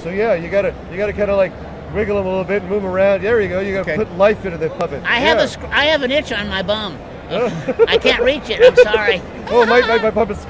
So yeah, you gotta kind of like wiggle them a little bit, and move them around. There you go. You gotta put life into the puppet. I have an itch on my bum. I can't reach it. I'm sorry. Oh, my puppet's.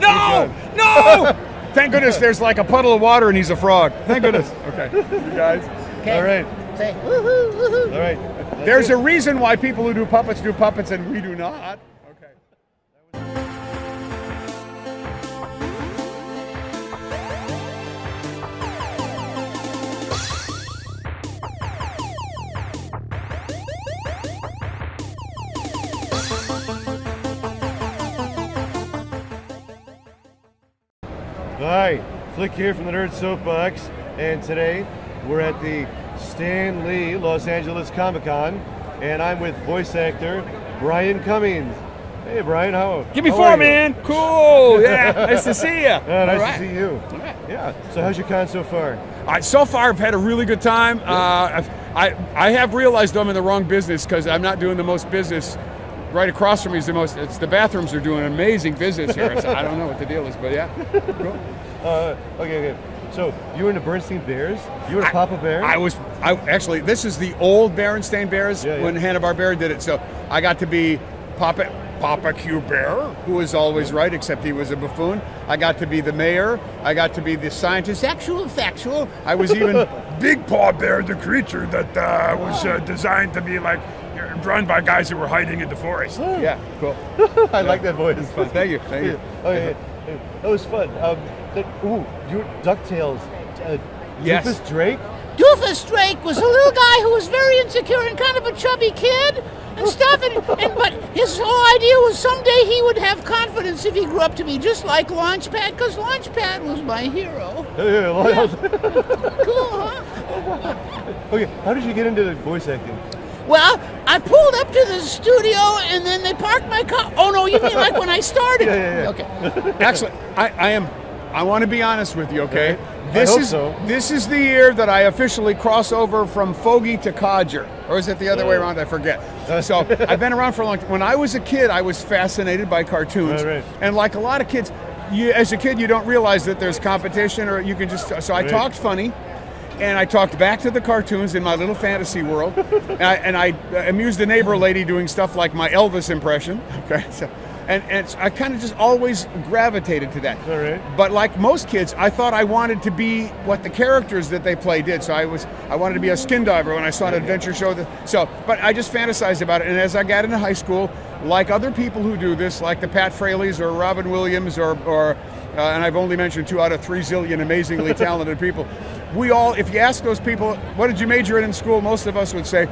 No! Thank goodness there's like a puddle of water and he's a frog. Thank goodness. Okay, you guys. Okay. All right. Say woohoo, woohoo. All right. There's a reason why people who do puppets and we do not. Okay. Hi, Flick here from the Nerd Soapbox, and today we're at the Stan Lee Los Angeles Comic-Con, and I'm with voice actor Brian Cummings. Hey Brian, Give me four, man. Cool. Yeah, nice to see you. Nice to see you. Yeah. So how's your con so far? So far, I've had a really good time. I have realized I'm in the wrong business because I'm not doing the most business. Right across from me is the bathrooms are doing amazing visits here. So I don't know what the deal is, but yeah. Cool. Okay. So you were in the Berenstain Bears? You were a Papa Bear? Actually, this is the old Berenstain Bears when Hanna-Barbera did it. So I got to be Papa Q Bear, who was always right, except he was a buffoon. I got to be the mayor. I got to be the scientist, actual, factual. I was even Big Paw Bear, the creature that was designed to be like run by guys who were hiding in the forest. Yeah, cool. I like that voice. Thank you. Okay, that was fun. You were DuckTales. Yes. Doofus Drake? Doofus Drake was a little guy who was very insecure and kind of a chubby kid and stuff. But his whole idea was someday he would have confidence if he grew up to be just like Launchpad, because Launchpad was my hero. Cool, huh? Okay, how did you get into the voice acting? Well, I pulled up to the studio and then they parked my car. Oh no, you mean like when I started? Yeah. Okay. Actually, I want to be honest with you, okay? Okay. This is the year that I officially cross over from Fogey to Codger. Or is it the other way around? I forget. So I've been around for a long time. When I was a kid, I was fascinated by cartoons. Right. And like a lot of kids, as a kid, you don't realize that there's competition or you can just... So I talked funny. And I talked back to the cartoons in my little fantasy world, and I amused the neighbor lady doing stuff like my Elvis impression. Okay, so, and I kind of just always gravitated to that. All right. But like most kids, I thought I wanted to be what the characters that they play did. So I wanted to be a skin diver when I saw an adventure show. But I just fantasized about it. And as I got into high school, like other people who do this, like the Pat Fraleys or Robin Williams or and I've only mentioned 2 out of 3 zillion amazingly talented people. We all, if you ask those people, what did you major in school? Most of us would say,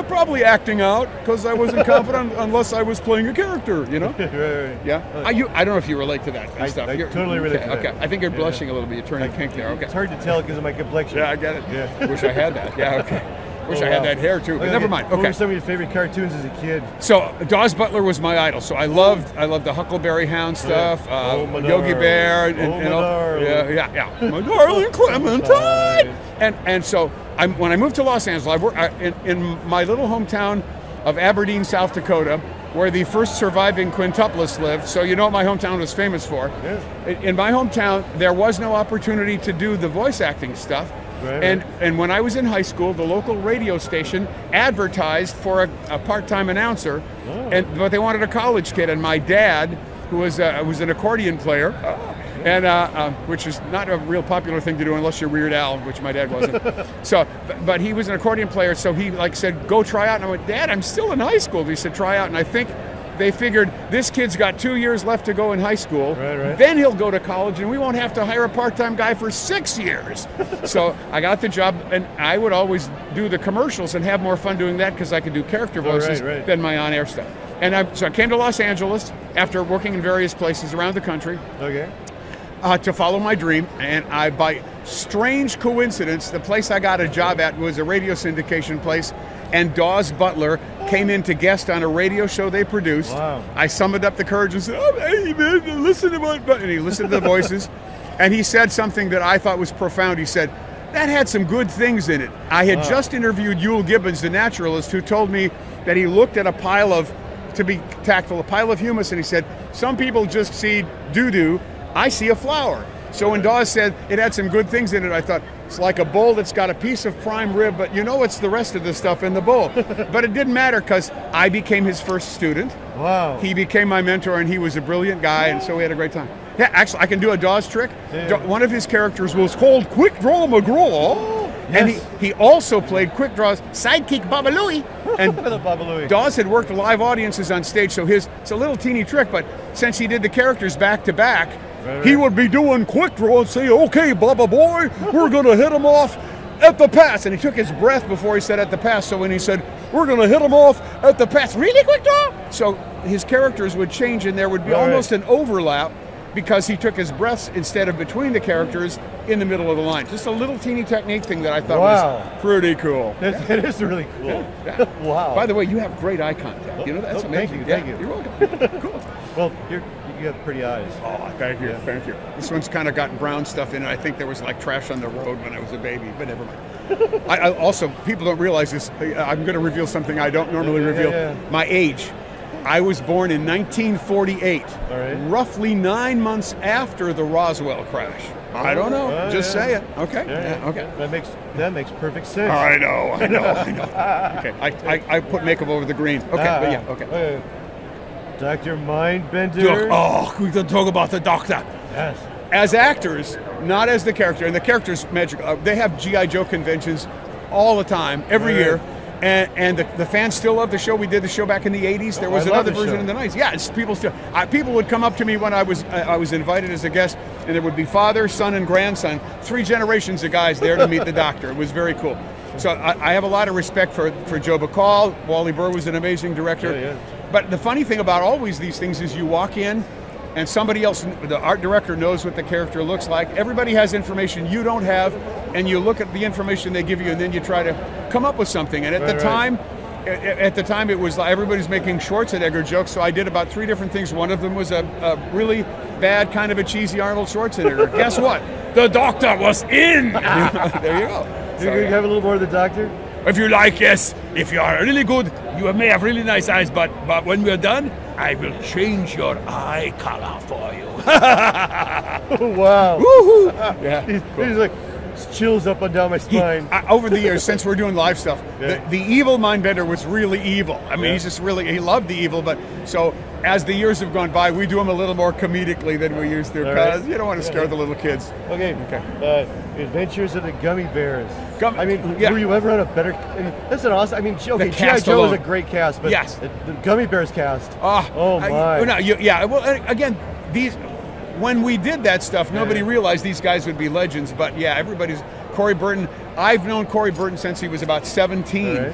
probably acting out, because I wasn't confident unless I was playing a character, you know? Right. Yeah? I don't know if you relate to that kind of stuff. I totally relate to that. Okay, I think you're blushing a little bit. You're turning pink there. Okay. It's hard to tell because of my complexion. Yeah, I get it. Yeah. Wish I had that. Yeah, okay. Wish I had that hair too, but never mind. Okay. What were some of your favorite cartoons as a kid? So Dawes Butler was my idol. So I loved the Huckleberry Hound stuff, Yogi Bear, yeah, my darling Clementine. And so when I moved to Los Angeles, I worked in my little hometown of Aberdeen, South Dakota, where the first surviving quintuplets lived. So you know what my hometown was famous for. Yes. In my hometown, there was no opportunity to do the voice acting stuff. Right. And when I was in high school, the local radio station advertised for a part-time announcer, but they wanted a college kid. And my dad, who was an accordion player, and which is not a real popular thing to do unless you're Weird Al, which my dad wasn't. But he was an accordion player, so he said, "Go try out." And I went, "Dad, I'm still in high school." He said, "Try out." And I think they figured this kid's got 2 years left to go in high school. Right. Then he'll go to college, and we won't have to hire a part-time guy for 6 years. So I got the job, and I would always do the commercials and have more fun doing that because I could do character voices than my on-air stuff. And so I came to Los Angeles after working in various places around the country. Okay. To follow my dream, and by strange coincidence, the place I got a job at was a radio syndication place, and Dawes Butler came in to guest on a radio show they produced. Wow. I summoned up the courage and said, "Hey man, listen to what," and he listened to the voices, and he said something that I thought was profound. He said, "That had some good things in it." I had just interviewed Yul Gibbons, the naturalist, who told me that he looked at a pile of humus, and he said, "Some people just see doo-doo. I see a flower." So when Dawes said it had some good things in it, I thought, it's like a bowl that's got a piece of prime rib, but you know it's the rest of the stuff in the bowl. But it didn't matter because I became his first student. Wow. He became my mentor, and he was a brilliant guy, and so we had a great time. Yeah, actually, I can do a Dawes trick. Yeah. One of his characters was called Quick Draw McGraw. And he also played Quick Draw's sidekick Babalooey. And Dawes had worked live audiences on stage, so it's a little teeny trick, but since he did the characters back to back, he would be doing Quick Draw and say, okay, Baba boy, we're going to hit him off at the pass. And he took his breath before he said at the pass, so when he said, we're going to hit him off at the pass, really, Quick Draw? So his characters would change, and there would be almost an overlap, because he took his breaths instead of between the characters in the middle of the line. Just a little teeny technique thing that I thought was pretty cool. It is really cool. Yeah. Wow. By the way, you have great eye contact. You know, that's amazing. Thank you. You're welcome. Cool. Well, you have pretty eyes. Oh, thank you. Thank you. This one's kind of got brown stuff in it. I think there was like trash on the road when I was a baby, but never mind. I also, people don't realize this. I'm going to reveal something I don't normally reveal. My age. I was born in 1948, roughly 9 months after the Roswell crash. I don't know, just say it. Okay, okay. That makes perfect sense. I know. Okay, I put makeup over the green. Okay, but yeah, okay. Dr. Mindbender. Oh, we can talk about the doctor. Yes. As actors, not as the character, and the character's magical. They have G.I. Joe conventions all the time, every year. And the fans still love the show. We did the show back in the 80s. There was another version in the 90s. Yeah, people still. People would come up to me when I was invited as a guest, and there would be father, son, and grandson. 3 generations of guys there to meet the doctor. It was very cool. So I have a lot of respect for Joe Bacall. Wally Burr was an amazing director. But the funny thing about always these things is you walk in, and somebody else, the art director, knows what the character looks like. Everybody has information you don't have, and you look at the information they give you, and then you try to come up with something. And at the time, it was like everybody's making Schwarzenegger jokes, so I did about 3 different things. One of them was a really bad, kind of a cheesy Arnold Schwarzenegger. Guess what? The doctor was in! There you go. So, you have a little more of the doctor? If you like, yes. If you are really good, you may have really nice eyes, but when we're done, I will change your eye color for you. Wow. Woohoo! Yeah. He's like, chills up and down my spine. Over the years, since we're doing live stuff, the evil Mindbender was really evil. I mean, he's just really, he loved the evil, but so as the years have gone by, we do him a little more comedically than we used to, because you don't want to scare the little kids. Okay. Adventures of the Gummi Bears. I mean, were you ever on a better... I mean, that's an awesome... I mean, okay, G.I. Joe is a great cast, but the Gummi Bears cast, oh my. Well, again, when we did that stuff, nobody realized these guys would be legends, but everybody's... Corey Burton, I've known Corey Burton since he was about 17.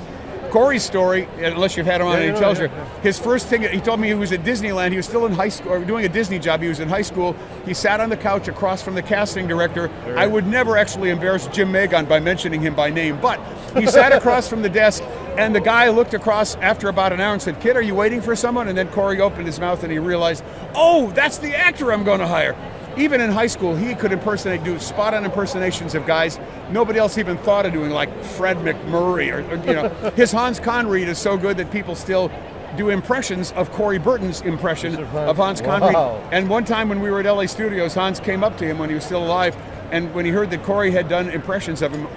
Corey's story, unless you've had him on and he tells you, his first thing, he told me he was at Disneyland, he was still in high school, or doing a Disney job, he was in high school, he sat on the couch across from the casting director. I would never actually embarrass Jim Magon by mentioning him by name, but he sat across from the desk, and the guy looked across after about an hour and said, "Kid, are you waiting for someone?" And then Corey opened his mouth and he realized, oh, that's the actor I'm going to hire. Even in high school, he could do spot-on impersonations of guys nobody else even thought of doing, like Fred McMurray, or his Hans Conried is so good that people still do impressions of Corey Burton's impression of Hans Conried. And one time when we were at LA Studios, Hans came up to him when he was still alive, and when he heard that Corey had done impressions of him,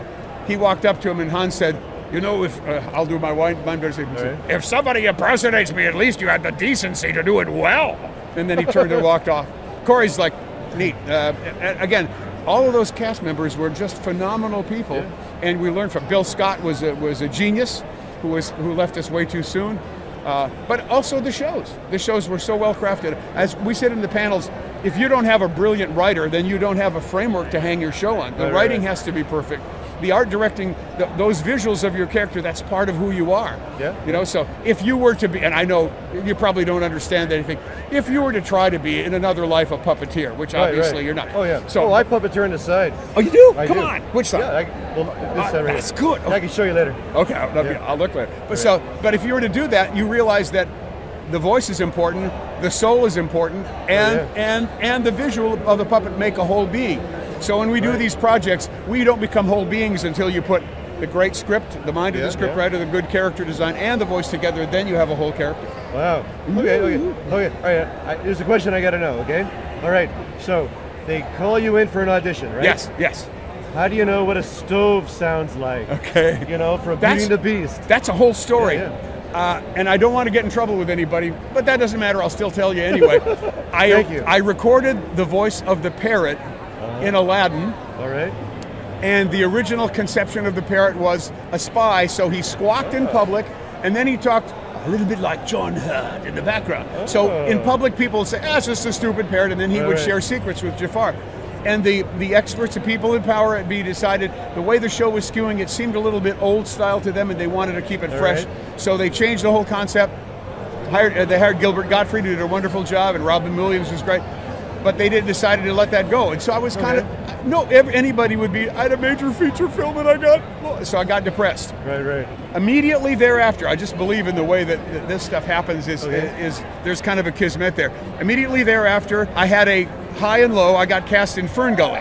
he walked up to him and Hans said, "You know, if I'll do my Mindbender statement. If somebody impersonates me, at least you had the decency to do it well." And then he turned and walked off. Corey's like, neat. Again, all of those cast members were just phenomenal people, and we learned from Bill Scott was a genius who left us way too soon. But also the shows. The shows were so well crafted. As we sit in the panels, if you don't have a brilliant writer, then you don't have a framework to hang your show on. The writing has to be perfect. The art directing, those visuals of your character, that's part of who you are. So if you were to be, and I know you probably don't understand anything, if you were to try to be in another life a puppeteer, which obviously you're not. Oh yeah. So I puppeteer on the side. Oh, you do? Come on. Which side? This side right that's good. I can show you later. Okay, I'll look later. But if you were to do that, you realize that the voice is important, the soul is important, and the visual of the puppet make a whole being. So when we do these projects, we don't become whole beings until you put the great script, the mind of the script writer, the good character design, and the voice together. Then you have a whole character. Wow. Okay. All right. Here's a question I got to know. Okay. All right. So they call you in for an audition, right? Yes, yes. How do you know what a stove sounds like? Okay. You know, from Beauty and the Beast. That's a whole story. Yeah, And I don't want to get in trouble with anybody, but that doesn't matter. I'll still tell you anyway. Thank you. I recorded the voice of the parrot in Aladdin. All right. And the original conception of the parrot was a spy, so he squawked in public, and then he talked a little bit like John Hurt in the background. So in public, people would say, it's just a stupid parrot, and then he would share secrets with Jafar. And the experts, the people in power at B decided the way the show was skewing, it seemed a little bit old style to them, and they wanted to keep it fresh. Right. So they changed the whole concept. They hired Gilbert Gottfried, who did a wonderful job, and Robin Williams was great. But they decided to let that go. And so I was kind of, anybody would be, I had a major feature film and I got depressed. Right. Immediately thereafter, I just believe in the way that this stuff happens is there's kind of a kismet there. Immediately thereafter, I had a high and low. I got cast in Fern Gully.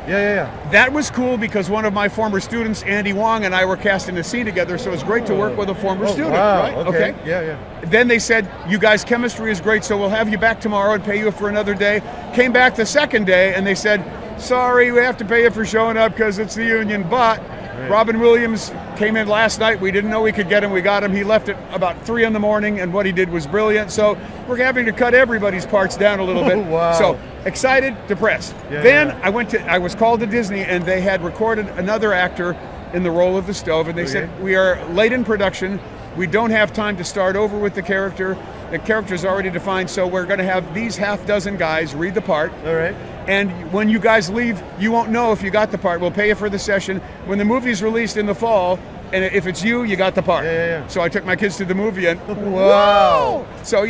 Yeah. That was cool because one of my former students, Andy Wong, and I were cast in a scene together, so it was great to work with a former student. Wow. Right? Okay. Yeah. Then they said, you guys' chemistry is great, so we'll have you back tomorrow and pay you for another day. Came back the second day, and they said, sorry, we have to pay you for showing up because it's the union, but Robin Williams came in last night. We didn't know we could get him. We got him. He left at about 3 in the morning, and what he did was brilliant. So we're having to cut everybody's parts down a little bit. Wow. So excited, depressed. Then I was called to Disney, and they had recorded another actor in the role of the stove, and they said, we are late in production. We don't have time to start over with the character. The character's already defined, so we're going to have these half dozen guys read the part. All right. And when you guys leave, you won't know if you got the part. We'll pay you for the session. When the movie's released in the fall, and if it's you got the part. Yeah. So I took my kids to the movie, and wow. So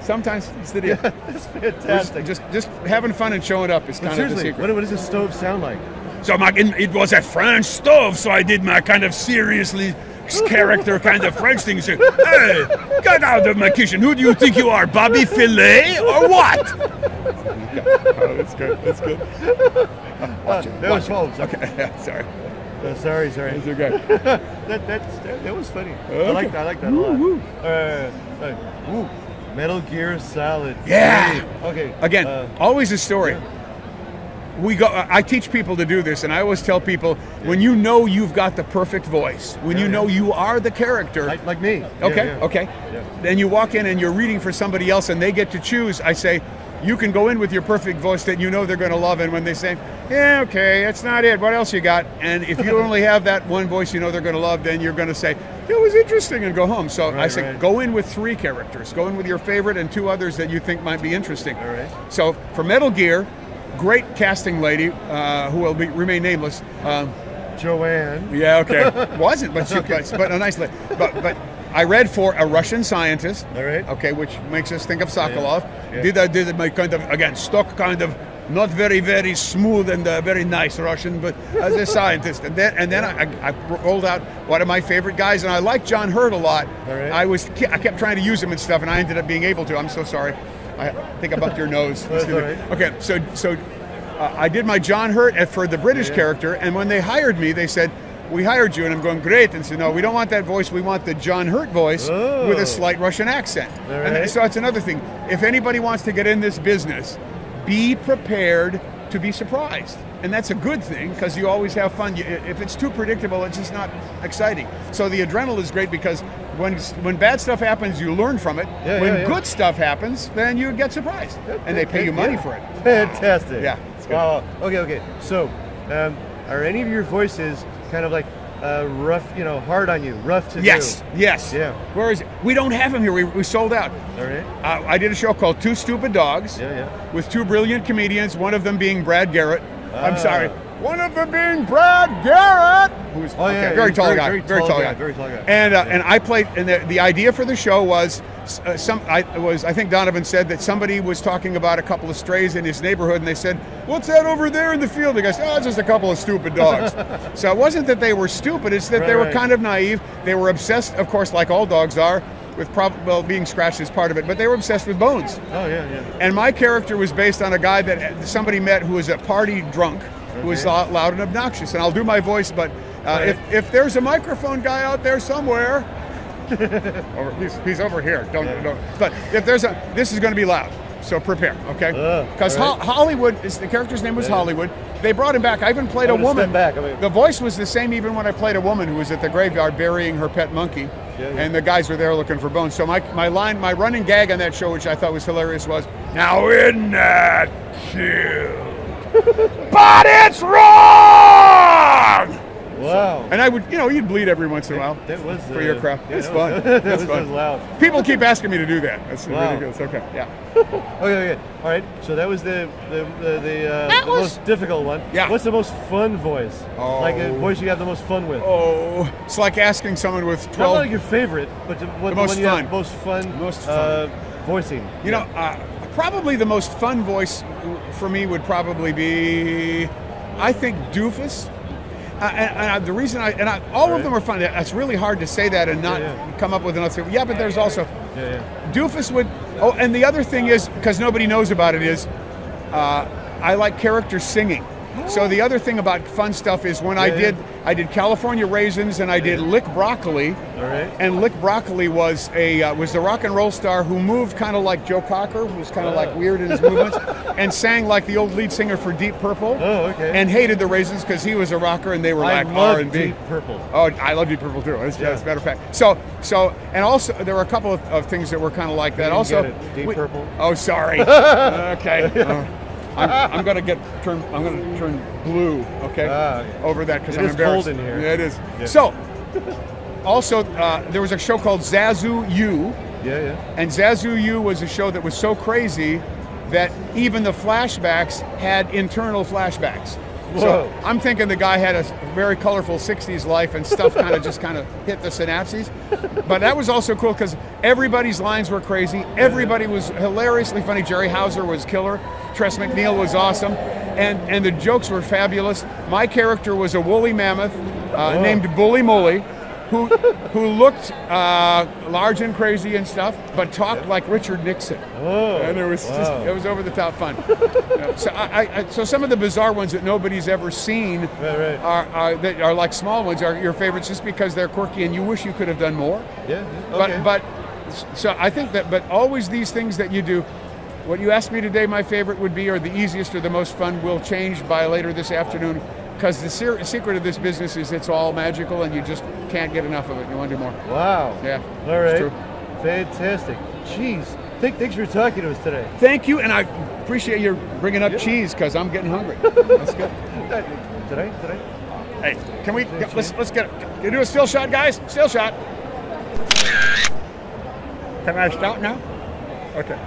sometimes it's the deal. That's fantastic. Just having fun and showing up is kind of the secret. What does a stove sound like? So it was a French stove, so I did my kind of seriously character kind of French thing. So, hey, get out of my kitchen. Who do you think you are, Bobby Filet or what? Oh, that's good. That was false. Okay, sorry. Sorry. That's okay. that was funny. Okay. I like that a lot. Metal Gear Solid. Yeah. Okay. Again, always a story. I teach people to do this, and I always tell people, when you know you've got the perfect voice, when you know you are the character. Like me. Okay. Then you walk in and you're reading for somebody else, and they get to choose. I say, you can go in with your perfect voice that you know they're going to love, and when they say, yeah, okay, that's not it, what else you got? And if you only have that one voice you know they're going to love, then you're going to say, it was interesting, and go home. So I say, go in with 3 characters. Go in with your favorite and 2 others that you think might be interesting. All right. So for Metal Gear, great casting lady who will remain nameless. Joanne. Yeah, okay. Wasn't, but a nice lady. But I read for a Russian scientist. All right. Okay, which makes us think of Sokolov. Yeah. Did my kind of, again, stock kind of, not very, very smooth and very nice Russian, but as a scientist. And then I rolled out one of my favorite guys, and I like John Hurt a lot. All right. I kept trying to use him and stuff, and I ended up being able to. I'm so sorry. I think I bumped your nose. That's all right. Okay, so I did my John Hurt for the British character, and when they hired me, they said, we hired you, and I'm going, great, and said, no, we don't want that voice, we want the John Hurt voice with a slight Russian accent. Right. And so it's another thing. If anybody wants to get in this business, be prepared to be surprised. And that's a good thing, because you always have fun. If it's too predictable, it's just not exciting. So the adrenaline is great, because when bad stuff happens, you learn from it. When good stuff happens, then you get surprised. And they pay you money for it. Fantastic. Yeah. It's good. Okay. So, are any of your voices kind of like rough, hard on you, rough to do? Yes. Yeah. Where is it? We don't have them here. We sold out. All right. I did a show called Two Stupid Dogs with 2 brilliant comedians, one of them being Brad Garrett. I'm sorry. One of them being Brad Garrett, who's very tall guy. Very tall guy. And I played. And the idea for the show was, I think Donovan said that somebody was talking about a couple of strays in his neighborhood, and they said, "What's that over there in the field?" The guy said, "Oh, it's just a couple of stupid dogs." So it wasn't that they were stupid; it's that they were kind of naive. They were obsessed, of course, like all dogs are, with being scratched is part of it, but they were obsessed with bones. Oh yeah. And my character was based on a guy that somebody met who was a party drunk, who was loud and obnoxious. And I'll do my voice, but if there's a microphone guy out there somewhere, he's over here. Don't. But if this is going to be loud. So prepare, okay? Because all right. Hollywood, the character's name was Hollywood. They brought him back. I even played a woman. The voice was the same even when I played a woman who was at the graveyard burying her pet monkey. And the guys were there looking for bones. So my running gag on that show, which I thought was hilarious, was, "Now isn't that cute? But it's wrong!" Wow. And I would, you'd bleed every once in a while. That was for your crowd. Yeah, It's fun. It's fun. Was loud. People keep asking me to do that. That's ridiculous. Okay, yeah. Okay. All right. So that was the most difficult one. Yeah. What's the most fun voice? Oh. Like a voice you have the most fun with? Oh, it's like asking someone with 12. Not like your favorite, but the one you have most fun voicing. Probably the most fun voice for me would probably be, I think, Doofus. And the reason all of them are fun. It's really hard to say that and not come up with another. Yeah, but there's also Doofus would. Oh, and the other thing is, because nobody knows about it, is I like characters singing. So the other thing about fun stuff is when I did California Raisins and I did Lick Broccoli. All right. And Lick Broccoli was the rock and roll star who moved kind of like Joe Cocker, who was kind of like weird in his movements, and sang like the old lead singer for Deep Purple. Oh, okay. And hated the Raisins because he was a rocker and they were like R&B. Deep Purple. Oh, I love Deep Purple too. As a matter of fact. So and also there were a couple of things that were kind of like that. Also, Deep Purple. Oh, sorry. Okay. I'm going to turn blue, okay, over that because I'm embarrassed. It's cold in here. Yeah, it is. Yeah. So, also, there was a show called Zazu U. Yeah. And Zazu U was a show that was so crazy that even the flashbacks had internal flashbacks. Whoa. So I'm thinking the guy had a very colorful 60s life and stuff kind of just kind of hit the synapses. But that was also cool because everybody's lines were crazy. Everybody was hilariously funny. Jerry Hauser was killer. Tress MacNeille was awesome. And the jokes were fabulous. My character was a woolly mammoth named Bully Mully who looked large and crazy and stuff, but talked like Richard Nixon. Oh, and it was it was over the top fun. So some of the bizarre ones that nobody's ever seen are like small ones are your favorites just because they're quirky and you wish you could have done more. Yeah. Okay. But so I think that always these things that you do. What you asked me today, my favorite would be, or the easiest or the most fun, will change by later this afternoon. Because the secret of this business is it's all magical and you just can't get enough of it. You want to do more. Wow. Yeah. All right. Fantastic. Jeez. Thanks for talking to us today. Thank you, and I appreciate you bringing up cheese because I'm getting hungry. That's good. Did I? Hey, can we? Let's get it. Can you do a still shot, guys? Still shot. Can I stop now? Okay.